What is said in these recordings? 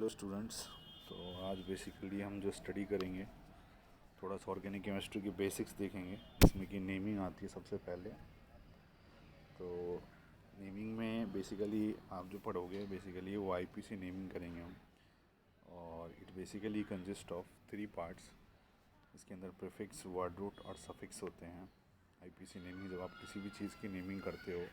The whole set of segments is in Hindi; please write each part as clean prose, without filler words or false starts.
Hello students. तो आज बेसिकली हम जो स्टडी करेंगे थोड़ा सा ऑर्गेनिक केमिस्ट्री की बेसिक्स देखेंगे, जिसमें कि नेमिंग आती है सबसे पहले। तो नेमिंग में बेसिकली आप जो पढ़ोगे बेसिकली वो आईपीसी नेमिंग करेंगे हम। और it basically consist of 3 parts. इसके अंदर प्रीफिक्स, वर्ड रूट और सफिक्स होते हैं। आईपीसी नेमिंग जब आप किसी भी चीज़ की नेमिंग करते हो,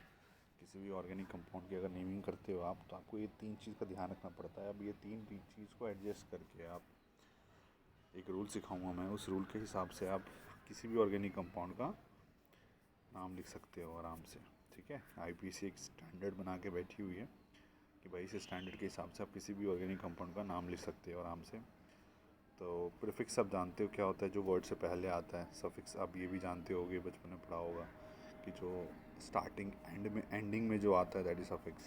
किसी भी ऑर्गेनिक कंपाउंड की अगर नेमिंग करते हो आप, तो आपको ये 3 चीज़ का ध्यान रखना पड़ता है। अब ये 3 चीज़ को एडजस्ट करके आप, एक रूल सिखाऊंगा मैं, उस रूल के हिसाब से आप किसी भी ऑर्गेनिक कंपाउंड का नाम लिख सकते हो आराम से। ठीक है, आईपीसी एक स्टैंडर्ड बना के बैठी हुई है कि भाई इस स्टैंडर्ड के हिसाब से आप किसी भी ऑर्गेनिक कंपाउंड का नाम लिख सकते हो आराम से। तो प्रीफिक्स आप जानते हो क्या होता है, जो वर्ड से पहले आता है। सफिक्स आप ये भी जानते होगे, बचपन में पढ़ा होगा कि जो स्टार्टिंग एंडिंग में जो आता है दैट इज सफिक्स।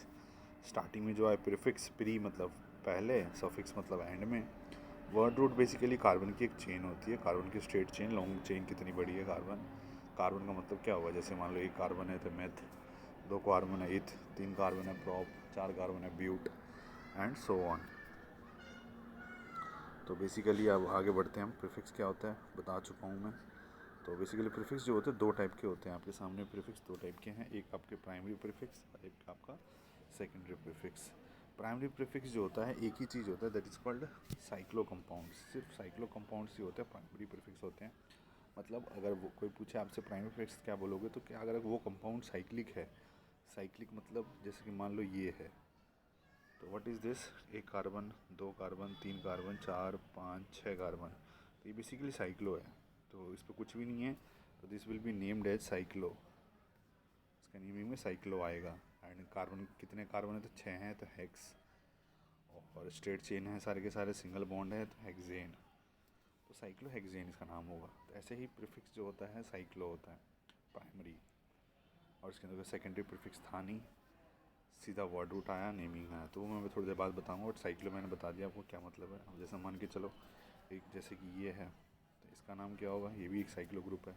स्टार्टिंग में जो है प्रीफिक्स, प्री मतलब पहले, सफिक्स मतलब एंड में। वर्ड रूट बेसिकली कार्बन की एक चेन होती है, कार्बन की स्ट्रेट चेन, लॉन्ग चेन कितनी बड़ी है कार्बन। कार्बन का मतलब क्या होगा, जैसे मान लो 1 कार्बन है तो मेथ, 2 कार्बन है इथ, 3 कार्बन है प्रॉप, 4 कार्बन है ब्यूट एंड सो ऑन। तो बेसिकली अब आगे बढ़ते हैं हम। प्रीफिक्स क्या होता है बता चुका हूँ मैं। तो बेसिकली प्रीफिक्स जो होते हैं 2 टाइप के होते हैं आपके सामने। प्रीफिक्स 2 टाइप के हैं, एक आपके प्राइमरी प्रीफिक्स और एक आपका सेकेंडरी प्रीफिक्स। प्राइमरी प्रीफिक्स जो होता है एक ही चीज़ होता है, that is called cyclo compounds. सिर्फ साइक्लो कंपाउंड्स ही होते हैं, प्राइमरी प्रीफिक्स होते हैं। मतलब अगर वो कोई पूछे आपसे प्राइमरी प्रीफिक्स क्या बोलोगे, तो क्या अगर वो कंपाउंड साइक्लिक है, साइक्लिक मतलब जैसे कि मान लो ये है, तो what is this, 1 carbon, 2 carbon, 3 carbon, 4, 5, 6 carbon, तो ये बेसिकली साइक्लो है। तो इस पर कुछ भी नहीं है, तो this will be named as cyclo. इसका नेमिंग में साइक्लो आएगा। एंड कार्बन कितने कार्बन है, तो 6 हैं, तो हेक्स। और स्ट्रेट चेन है सारे के सारे, सिंगल बॉन्ड है तो हेक्सेन, तो साइक्लो हेक्सेन इसका नाम होगा। तो ऐसे ही प्रीफिक्स जो होता है साइक्लो होता है प्राइमरी। और इसके अंदर सेकेंडरी प्रीफिक्स था नहीं, सीधा वर्ड रूट आया, नेमिंग आया। तो वो मैं थोड़ी देर बाद बताऊंगा। और साइक्लो मैंने बता दिया आपको क्या मतलब है। अब जैसे मान के चलो एक, जैसे कि ये है, तो इसका नाम क्या होगा, ये भी एक साइक्लो ग्रुप है,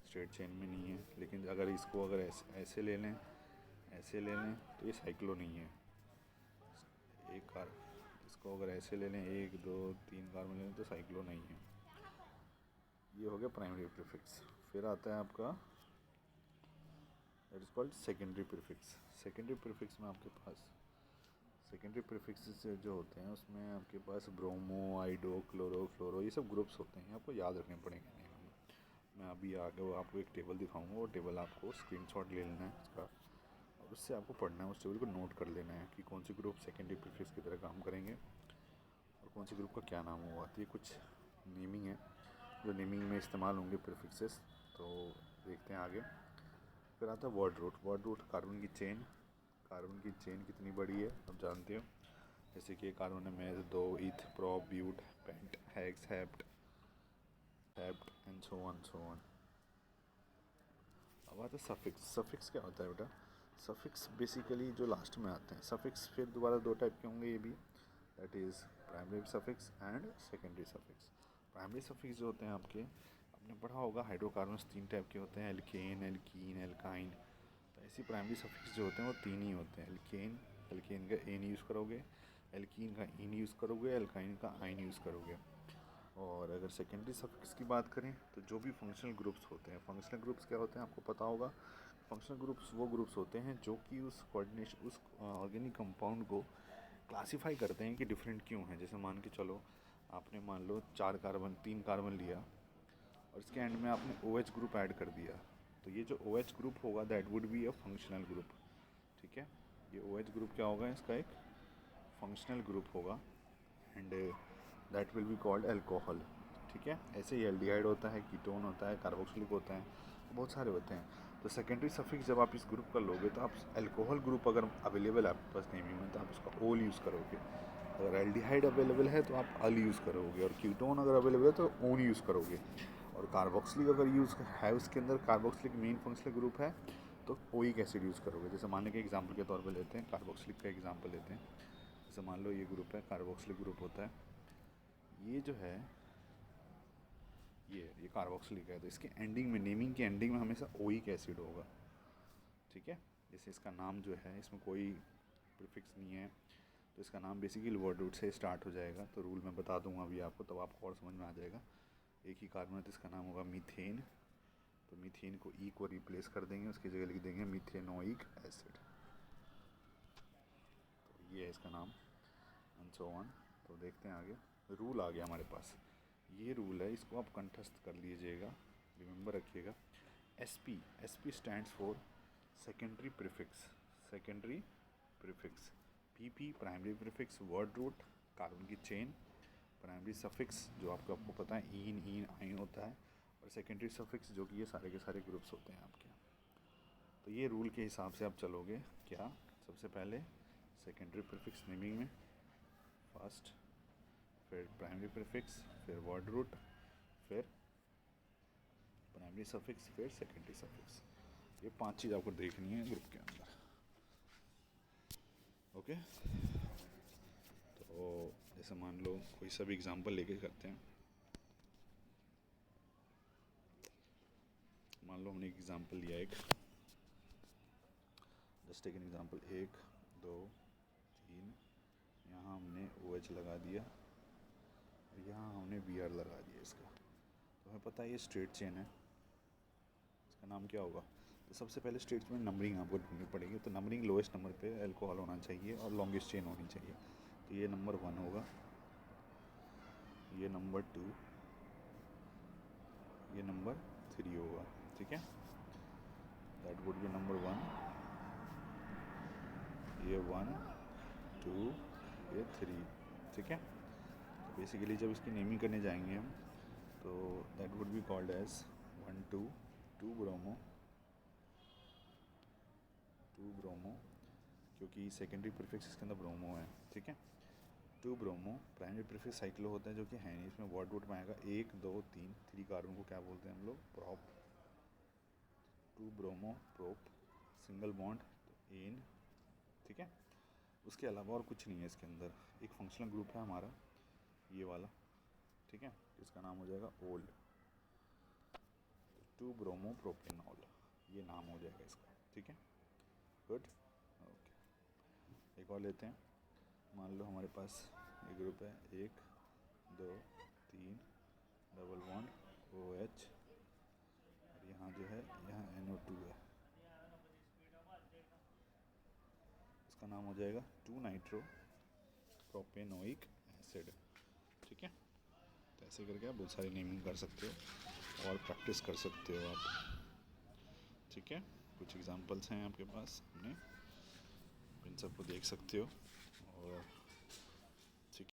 स्ट्रेट चेन में नहीं है। लेकिन अगर इसको अगर ऐसे ले लें, ऐसे ले लें, तो ये साइक्लो नहीं है। एक कार इसको अगर ऐसे ले लें, 1, 2, 3 कार्बन ले लें, तो साइक्लो नहीं है। ये हो गया प्राइमरी प्रीफिक्स। फिर आता है आपका that is called secondary prefix. Secondary prefix में आपके पास सेकेंडरी प्रीफिक्सेस जो होते हैं उसमें आपके पास ब्रोमो, आइडो, क्लोरो, फ्लोरो, ये सब ग्रुप्स होते हैं, आपको याद रखने पड़ेंगे। नहीं, मैं अभी आगे वो आपको एक टेबल दिखाऊंगा, वो टेबल आपको स्क्रीनशॉट ले लेना है उसका, और उससे आपको पढ़ना है, उस टेबल को नोट कर लेना है कि कौन सी ग्रुप सेकेंडरी प्रीफिक्स की तरह काम करेंगे और कौन सी ग्रुप का क्या नाम होगा। तो ये कुछ नेमिंग है जो नेमिंग में इस्तेमाल होंगे प्रीफिक्सेस। तो देखते हैं आगे। फिर आता है word root. Word root carbon की चेन, कार्बन की चेन कितनी बड़ी है आप जानते हो, जैसे कि कार्बन है meth, 2 eth, prop, but, pent, hex, hept, hept and so on so on. अब आता है सफिक्स। सफिक्स क्या होता है बेटा, सफिक्स बेसिकली जो लास्ट में आते हैं सफिक्स, फिर दोबारा 2 टाइप के होंगे ये भी, that is primary suffix and secondary suffix. Primary suffix जो होते हैं आपके, आपने पढ़ा होगा हाइड्रोकार्बन्स 3 टाइप के होते हैं, एल्केन, एल्कीन, एल्काइन। तो ऐसी प्राइमरी सफिक्स जो होते हैं वो 3 ही होते हैं। एल्केन, एल्केन का एन यूज़ करोगे, एल्कीन का इन यूज़ करोगे, एल्काइन का आइन यूज़ करोगे। और अगर सेकेंडरी सफिक्स की बात करें तो जो भी फंक्शनल ग्रुप्स होते हैं, फंक्शनल ग्रुप्स क्या होते हैं आपको पता होगा। फंक्शनल ग्रुप्स वो ग्रुप्स होते हैं जो कि उस कोऑर्डिनेशन, उस ऑर्गेनिक कंपाउंड को क्लासिफाई करते हैं कि डिफरेंट क्यों है। जैसे मान के चलो आपने मान लो 4 कार्बन, 3 कार्बन लिया और इसके एंड में आपने OH ग्रुप ऐड कर दिया, तो ये जो OH ग्रुप होगा that would be a functional group. ठीक है, ये OH ग्रुप क्या होगा, इसका एक फंक्शनल ग्रुप होगा and that will be called alcohol. ठीक है, ऐसे ही एल्डिहाइड होता है, कीटोन होता है, कार्बोक्सिलिक होता है, बहुत सारे होते हैं। तो सेकेंडरी सफिक्स जब आप इस ग्रुप का लोगे तो आप अल्कोहल ग्रुप अगर अवेलेबल है आपके पास नेमिंग में, तो आप उसका ओल यूज़ करोगे। अगर एल्डिहाइड अवेलेबल है तो आप अल यूज़ करोगे, और कीटोन अगर अवेलेबल है तो ओन यूज़ करोगे। और कार्बोक्सिलिक अगर यूज़ है, उसके अंदर कार्बोक्सिलिक मेन फंक्शनल ग्रुप है, तो ओइक एसिड यूज़ करोगे। जैसे मान लें एग्जाम्पल के तौर पर लेते हैं, कार्बोक्सिलिक का एग्जाम्पल लेते हैं। जैसे मान लो ये ग्रुप है, कार्बोक्सिलिक ग्रुप होता है, ये जो है ये कार्बोक्सिलिक है, तो इसके एंडिंग में, नेमिंग के एंडिंग में हमेशा ओइक एसिड होगा। ठीक है, जैसे इसका नाम जो है इसमें कोई प्रीफिक्स नहीं है, तो इसका नाम बेसिकली वर्ड रूट से स्टार्ट हो जाएगा। तो रूल मैं बता दूंगा अभी आपको, तब आपको और समझ में आ जाएगा। एक ही कार्बन है तो इसका नाम होगा मीथेन। तो मीथेन को ई को रिप्लेस कर देंगे, उसकी जगह लिख देंगे मीथेनोइक एसिड। तो ये है इसका नाम एंड सो ऑन। तो देखते हैं आगे। रूल आ गया हमारे पास, ये रूल है, इसको आप कंठस्थ कर लीजिएगा, रिमेंबर रखिएगा। SP, SP stands for secondary prefix, secondary prefix. PP primary prefix, word root, carbon की चेन। प्राइमरी सफिक्स जो आपको पता है ईन आइन होता है, और सेकेंडरी सफिक्स जो कि ये सारे के सारे ग्रुप्स होते हैं आपके। तो ये रूल के हिसाब से आप चलोगे। क्या? सबसे पहले सेकेंडरी प्रीफिक्स नेमिंग में फर्स्ट, फिर प्राइमरी प्रीफिक्स, फिर वर्ड रूट, फिर प्राइमरी सफिक्स, फिर सेकेंडरी सफिक्स। ये 5 चीज़ आपको देखनी है ग्रुप के अंदर। ओके, तो जैसे मान लो कोई सा भी एग्जांपल लेके करते हैं। मान लो हमने एग्जांपल लिया एक, जस्ट टेक एन एग्जांपल, 1 2 3, यहाँ हमने OH लगा दिया, यहाँ हमने Br लगा दिया इसका। तो हमें पता है ये स्ट्रेट चेन है, इसका नाम क्या होगा? तो सबसे पहले स्ट्रेट में नंबरिंग आपको ढूंढनी पड़ेगी। तो नंबरिंग लोएस्ट नंबर पे अल्कोहल होना चाहिए और लॉन्गेस्ट चेन होनी चाहिए। तो ये नंबर 1 होगा, ये नंबर 2, ये नंबर 3 होगा। ठीक है, दैट वुड बी नंबर 1, ये 1 2, ये 3। ठीक है, तो बेसिकली जब इसकी नेमिंग करने जाएंगे हम, तो that would be called as 1 2 bromo, 2 bromo, क्योंकि सेकेंडरी प्रीफिक्स इसके अंदर ब्रोमो है। ठीक है, 2 ब्रोमो। प्राइमरी प्रीफिक्स साइक्लो होता है जो कि है नहीं, इसमें वर्ड रूट में आएगा 1 2 3। 3 कार्बन को क्या बोलते हैं हम लोग? Prop. 2 bromo prop, single bond, तो एन। ठीक है, उसके अलावा और कुछ नहीं है इसके अंदर। एक फंक्शनल ग्रुप है हमारा ये वाला, ठीक है, इसका नाम हो जाएगा ओल, 2 ब्रोमो प्रोपेनॉल, ये नाम हो जाएगा इसका। ठीक है, गुड, ओके। एक और लेते हैं। मान लो हमारे पास ये ग्रुप है 1 2 3, डबल बॉन्ड OH, और यहाँ जो है यहाँ NO2 है, इसका नाम हो जाएगा 2 नाइट्रो प्रोपेनोइक एसिड। ठीक है, तो ऐसे करके आप बहुत सारी नेमिंग कर सकते हो और प्रैक्टिस कर सकते हो आप। ठीक है, कुछ एग्जांपल्स हैं आपके पास, हमने इन सबको देख सकते हो और